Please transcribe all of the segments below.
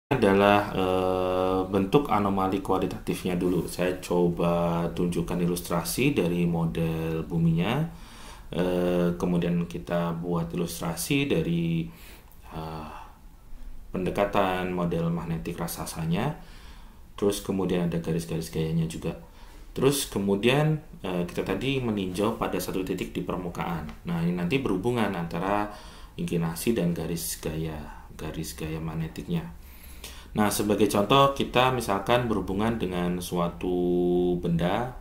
Adalah bentuk anomali kualitatifnya dulu. Saya coba tunjukkan ilustrasi dari model buminya. Kemudian kita buat ilustrasi dari pendekatan model magnetik raksasanya. Terus kemudian ada garis-garis gayanya juga. Terus kemudian kita tadi meninjau pada satu titik di permukaan. Nah, ini nanti berhubungan antara inklinasi dan garis gaya magnetiknya. Nah, sebagai contoh kita misalkan berhubungan dengan suatu benda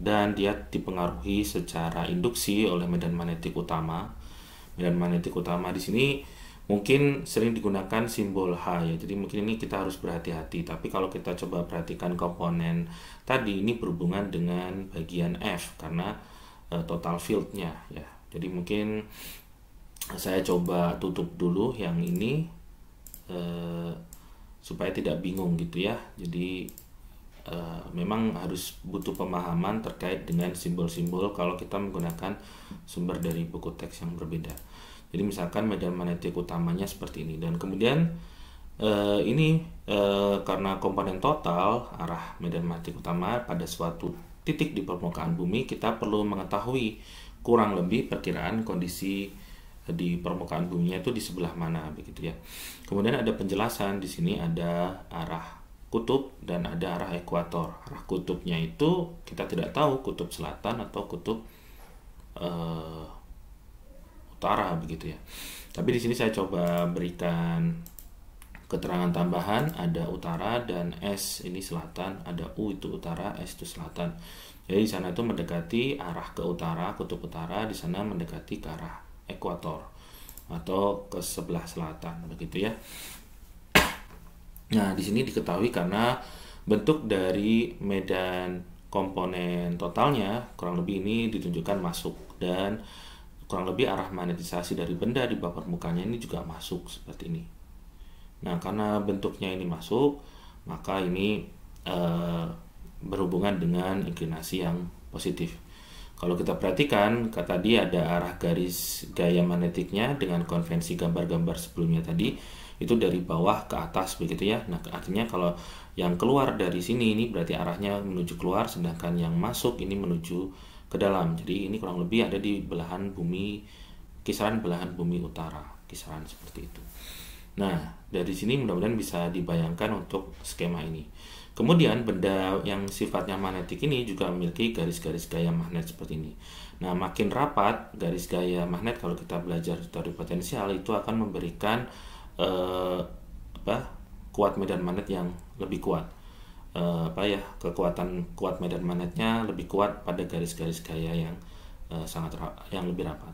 dan dia dipengaruhi secara induksi oleh medan magnetik utama. Medan magnetik utama di sini mungkin sering digunakan simbol H ya. Jadi mungkin ini kita harus berhati-hati. Tapi kalau kita coba perhatikan komponen tadi, ini berhubungan dengan bagian F karena total fieldnya ya. Jadi mungkin saya coba tutup dulu yang ini supaya tidak bingung gitu ya. Jadi memang harus butuh pemahaman terkait dengan simbol-simbol kalau kita menggunakan sumber dari buku teks yang berbeda. Jadi misalkan medan magnetik utamanya seperti ini, dan kemudian ini karena komponen total arah medan magnetik utama pada suatu titik di permukaan bumi, kita perlu mengetahui kurang lebih perkiraan kondisi di permukaan buminya itu di sebelah mana begitu ya. Kemudian ada penjelasan di sini, ada arah kutub dan ada arah ekuator. Arah kutubnya itu kita tidak tahu kutub selatan atau kutub utara begitu ya. Tapi di sini saya coba berikan keterangan tambahan, ada utara dan S ini selatan, ada U itu utara, S itu selatan. Jadi di sana itu mendekati arah ke utara, kutub utara, di sana mendekati ke arah ekuator atau ke sebelah selatan begitu ya. Nah, di sini diketahui karena bentuk dari medan komponen totalnya kurang lebih ini ditunjukkan masuk, dan kurang lebih arah magnetisasi dari benda di bawah permukaannya ini juga masuk seperti ini. Nah, karena bentuknya ini masuk, maka ini berhubungan dengan inklinasi yang positif. Kalau kita perhatikan, kata dia ada arah garis gaya magnetiknya dengan konvensi gambar-gambar sebelumnya tadi, itu dari bawah ke atas begitu ya. Nah, artinya kalau yang keluar dari sini ini berarti arahnya menuju keluar, sedangkan yang masuk ini menuju ke dalam. Jadi ini kurang lebih ada di belahan bumi, kisaran belahan bumi utara, kisaran seperti itu. Nah, dari sini mudah-mudahan bisa dibayangkan untuk skema ini. Kemudian benda yang sifatnya magnetik ini juga memiliki garis-garis gaya magnet seperti ini. Nah, makin rapat garis gaya magnet, kalau kita belajar teori potensial, itu akan memberikan kuat medan magnet yang lebih kuat. Kekuatan kuat medan magnetnya lebih kuat pada garis-garis gaya yang yang lebih rapat.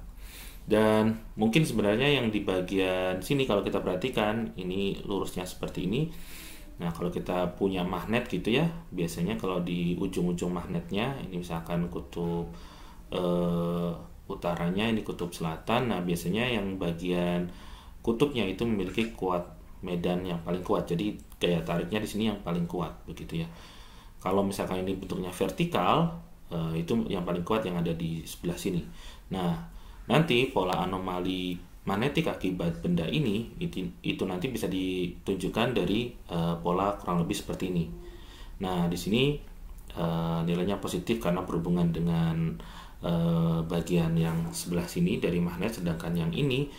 Dan mungkin sebenarnya yang di bagian sini kalau kita perhatikan ini lurusnya seperti ini. Nah, kalau kita punya magnet gitu ya, biasanya kalau di ujung-ujung magnetnya ini misalkan kutub utaranya, ini kutub selatan. Nah, biasanya yang bagian kutubnya itu memiliki kuat medan yang paling kuat. Jadi gaya tariknya di sini yang paling kuat begitu ya. Kalau misalkan ini bentuknya vertikal, itu yang paling kuat yang ada di sebelah sini. Nah, nanti pola anomali magnetik akibat benda ini itu nanti bisa ditunjukkan dari pola kurang lebih seperti ini. Nah, di sini nilainya positif karena berhubungan dengan bagian yang sebelah sini dari magnet, sedangkan yang ini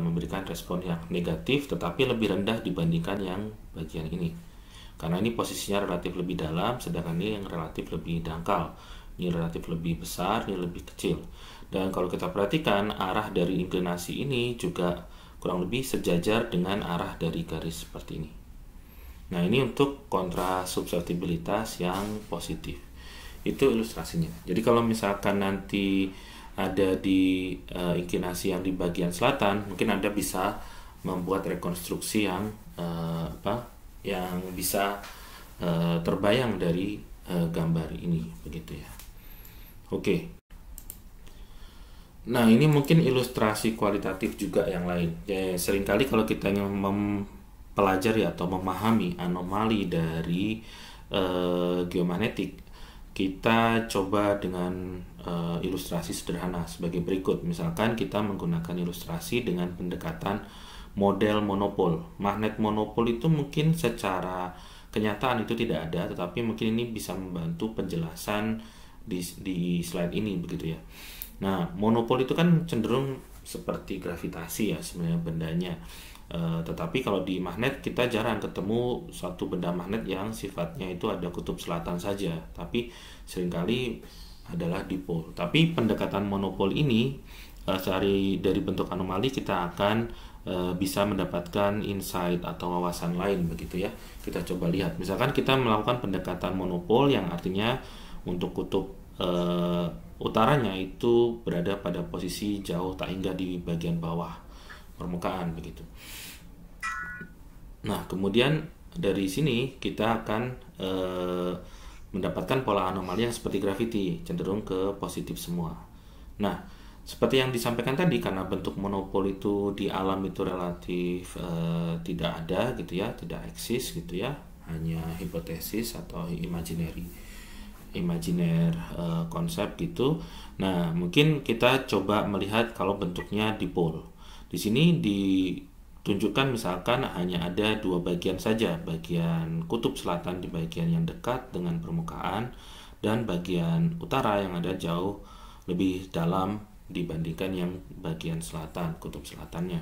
memberikan respon yang negatif tetapi lebih rendah dibandingkan yang bagian ini. Karena ini posisinya relatif lebih dalam, sedangkan ini yang relatif lebih dangkal. Ini relatif lebih besar, ini lebih kecil. Dan kalau kita perhatikan, arah dari inklinasi ini juga kurang lebih sejajar dengan arah dari garis seperti ini. Nah, ini untuk kontrasubstitutabilitas yang positif. Itu ilustrasinya. Jadi kalau misalkan nanti ada di inklinasi yang di bagian selatan, mungkin Anda bisa membuat rekonstruksi yang yang bisa terbayang dari gambar ini begitu ya. Oke. Nah, ini mungkin ilustrasi kualitatif juga yang lain. Ya, seringkali kalau kita ingin mempelajari atau memahami anomali dari geomagnetik, kita coba dengan ilustrasi sederhana sebagai berikut. Misalkan kita menggunakan ilustrasi dengan pendekatan model monopol. Magnet monopol itu mungkin secara kenyataan itu tidak ada, tetapi mungkin ini bisa membantu penjelasan di slide ini begitu ya. Nah, monopol itu kan cenderung seperti gravitasi ya sebenarnya bendanya. Tetapi kalau di magnet kita jarang ketemu suatu benda magnet yang sifatnya itu ada kutub selatan saja, tapi seringkali adalah dipol. Tapi pendekatan monopol ini dari bentuk anomali kita akan bisa mendapatkan insight atau wawasan lain begitu ya. Kita coba lihat, misalkan kita melakukan pendekatan monopol yang artinya untuk kutub utaranya itu berada pada posisi jauh tak hingga di bagian bawah permukaan begitu. Nah, kemudian dari sini kita akan mendapatkan pola anomali yang seperti gravity, cenderung ke positif semua. Nah, seperti yang disampaikan tadi, karena bentuk monopol itu di alam itu relatif tidak ada gitu ya, tidak eksis gitu ya, hanya hipotesis atau imajiner konsep gitu. Nah, mungkin kita coba melihat kalau bentuknya dipol. Di sini ditunjukkan misalkan hanya ada dua bagian saja, bagian kutub selatan di bagian yang dekat dengan permukaan dan bagian utara yang ada jauh lebih dalam dibandingkan yang bagian selatan, kutub selatannya.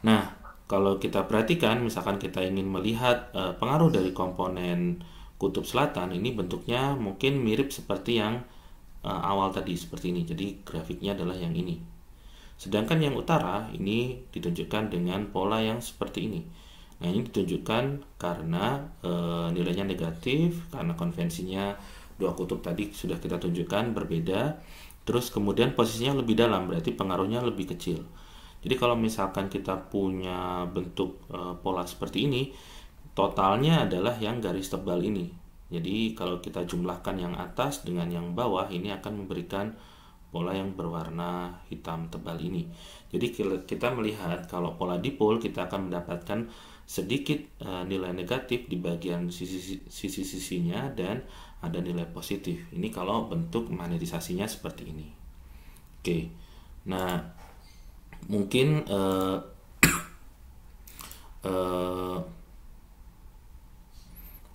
Nah, kalau kita perhatikan, misalkan kita ingin melihat pengaruh dari komponen kutub selatan, ini bentuknya mungkin mirip seperti yang awal tadi, seperti ini. Jadi grafiknya adalah yang ini. Sedangkan yang utara ini ditunjukkan dengan pola yang seperti ini. Nah, ini ditunjukkan karena nilainya negatif, karena konvensinya dua kutub tadi sudah kita tunjukkan berbeda. Terus kemudian posisinya lebih dalam, berarti pengaruhnya lebih kecil. Jadi kalau misalkan kita punya bentuk pola seperti ini, totalnya adalah yang garis tebal ini. Jadi kalau kita jumlahkan yang atas dengan yang bawah, ini akan memberikan pola yang berwarna hitam tebal ini. Jadi kita melihat kalau pola dipol, kita akan mendapatkan sedikit nilai negatif di bagian sisi-sisinya dan ada nilai positif. Ini kalau bentuk magnetisasinya seperti ini. Oke, nah mungkin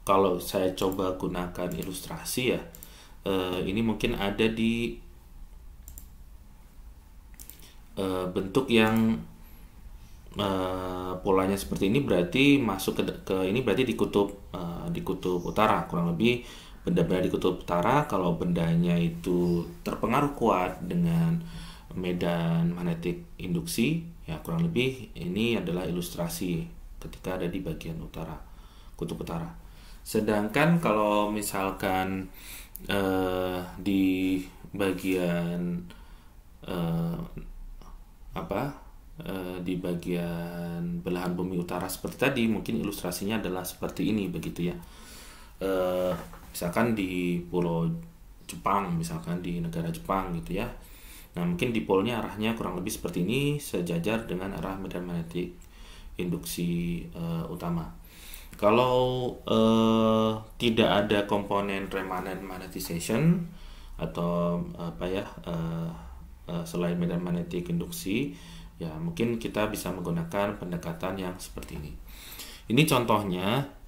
kalau saya coba gunakan ilustrasi ya, ini mungkin ada di bentuk yang polanya seperti ini, berarti masuk ke ini berarti di kutub utara, kurang lebih benda-benda di kutub utara. Kalau bendanya itu terpengaruh kuat dengan medan magnetik induksi, ya kurang lebih ini adalah ilustrasi ketika ada di bagian utara, kutub utara. Sedangkan kalau misalkan di bagian di bagian belahan bumi utara seperti tadi, mungkin ilustrasinya adalah seperti ini begitu ya. Misalkan di pulau Jepang, misalkan di negara Jepang gitu ya. Nah, mungkin dipolnya arahnya kurang lebih seperti ini, sejajar dengan arah medan magnetik induksi utama. Kalau tidak ada komponen remanent magnetization atau selain medan magnetik induksi, ya mungkin kita bisa menggunakan pendekatan yang seperti ini. Ini contohnya.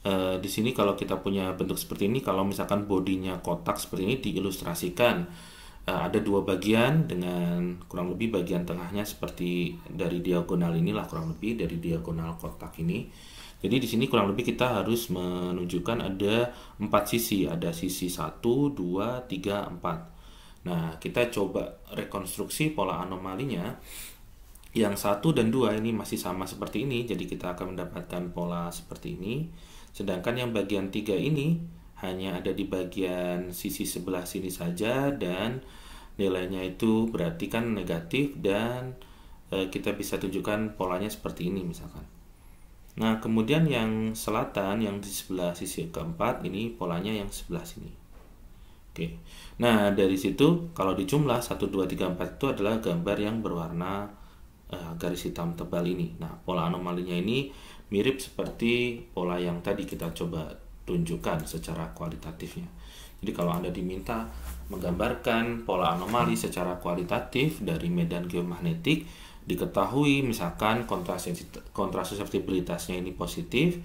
Di sini kalau kita punya bentuk seperti ini, kalau misalkan bodinya kotak seperti ini diilustrasikan, ada dua bagian dengan kurang lebih bagian tengahnya seperti dari diagonal inilah, kurang lebih dari diagonal kotak ini. Jadi di sini kurang lebih kita harus menunjukkan ada 4 sisi, ada sisi 1, 2, 3, 4. Nah, kita coba rekonstruksi pola anomalinya. Yang 1 dan 2 ini masih sama seperti ini, jadi kita akan mendapatkan pola seperti ini. Sedangkan yang bagian 3 ini hanya ada di bagian sisi sebelah sini saja dan nilainya itu berarti kan negatif, dan kita bisa tunjukkan polanya seperti ini misalkan. Nah, kemudian yang selatan yang di sebelah sisi keempat ini polanya yang sebelah sini. Oke. Nah, dari situ kalau dijumlah 1, 2, 3, 4 itu adalah gambar yang berwarna garis hitam tebal ini. Nah, pola anomalinya ini mirip seperti pola yang tadi kita coba tunjukkan secara kualitatifnya. Jadi kalau Anda diminta menggambarkan pola anomali secara kualitatif dari medan geomagnetik, diketahui misalkan kontrasuseptibilitasnya ini positif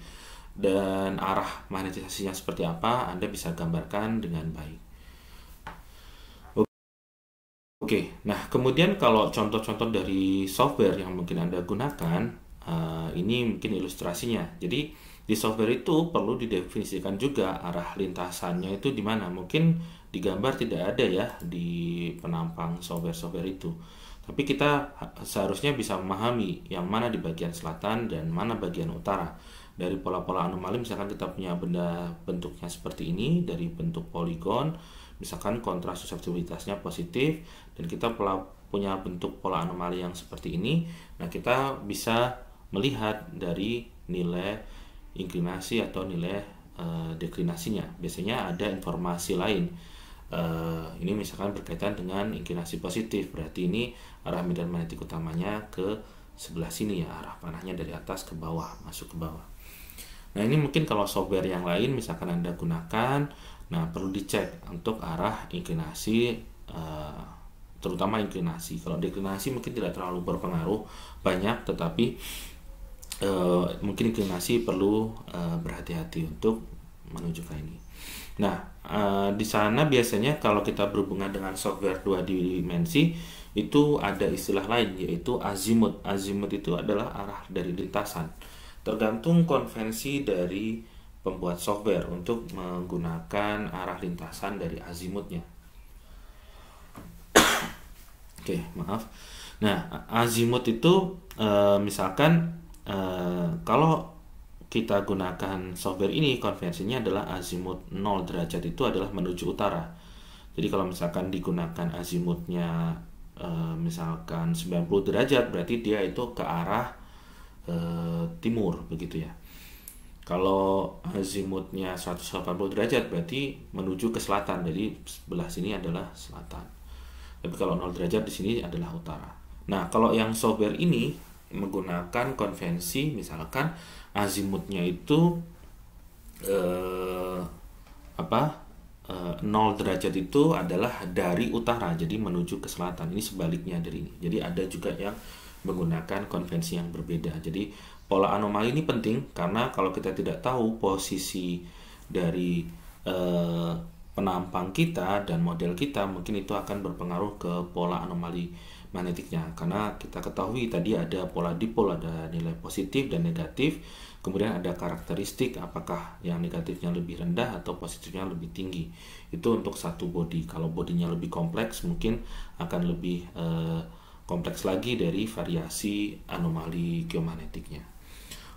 dan arah magnetisasinya seperti apa, Anda bisa gambarkan dengan baik. Oke, nah kemudian kalau contoh-contoh dari software yang mungkin Anda gunakan, ini mungkin ilustrasinya. Jadi di software itu perlu didefinisikan juga arah lintasannya itu di mana. Mungkin digambar tidak ada ya di penampang software-software itu. Tapi kita seharusnya bisa memahami yang mana di bagian selatan dan mana bagian utara. Dari pola-pola anomali, misalkan kita punya benda bentuknya seperti ini, dari bentuk poligon, misalkan kontrasuseptibilitasnya positif, dan kita punya bentuk pola anomali yang seperti ini, nah kita bisa melihat dari nilai inklinasi atau nilai deklinasinya. Biasanya ada informasi lain. Ini misalkan berkaitan dengan inklinasi positif, berarti ini arah medan magnetik utamanya ke sebelah sini ya, arah panahnya dari atas ke bawah, masuk ke bawah. Nah ini mungkin kalau software yang lain misalkan Anda gunakan, nah perlu dicek untuk arah inklinasi, terutama inklinasi. Kalau deklinasi mungkin tidak terlalu berpengaruh banyak, tetapi mungkin inklinasi perlu berhati-hati untuk menuju ke ini. Nah di sana biasanya kalau kita berhubungan dengan software 2 dimensi itu ada istilah lain, yaitu azimut. Azimut itu adalah arah dari lintasan. Tergantung konvensi dari pembuat software untuk menggunakan arah lintasan dari azimutnya. Oke, maaf. Nah, azimut itu misalkan kalau kita gunakan software ini, konvensinya adalah azimut 0 derajat itu adalah menuju utara. Jadi kalau misalkan digunakan azimutnya misalkan 90 derajat, berarti dia itu ke arah timur, begitu ya. Kalau azimutnya 180 derajat berarti menuju ke selatan, jadi sebelah sini adalah selatan. Tapi kalau 0 derajat di sini adalah utara. Nah, kalau yang software ini menggunakan konvensi misalkan azimutnya itu 0 derajat itu adalah dari utara, jadi menuju ke selatan. Ini sebaliknya dari ini. Jadi ada juga yang menggunakan konvensi yang berbeda. Jadi pola anomali ini penting karena kalau kita tidak tahu posisi dari penampang kita dan model kita, mungkin itu akan berpengaruh ke pola anomali magnetiknya. Karena kita ketahui tadi ada pola dipol, ada nilai positif dan negatif, kemudian ada karakteristik apakah yang negatifnya lebih rendah atau positifnya lebih tinggi. Itu untuk satu body. Kalau bodinya lebih kompleks mungkin akan lebih kompleks lagi dari variasi anomali geomagnetiknya.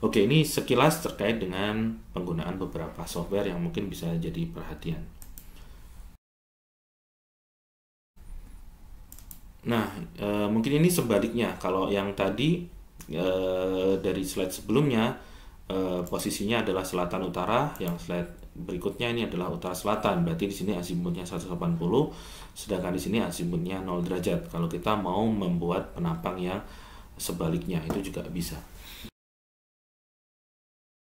Oke, ini sekilas terkait dengan penggunaan beberapa software yang mungkin bisa jadi perhatian. Nah, mungkin ini sebaliknya. Kalau yang tadi dari slide sebelumnya posisinya adalah selatan utara, yang slide berikutnya ini adalah utara selatan. Berarti di sini azimutnya 180, sedangkan di sini azimutnya 0 derajat. Kalau kita mau membuat penampang yang sebaliknya itu juga bisa.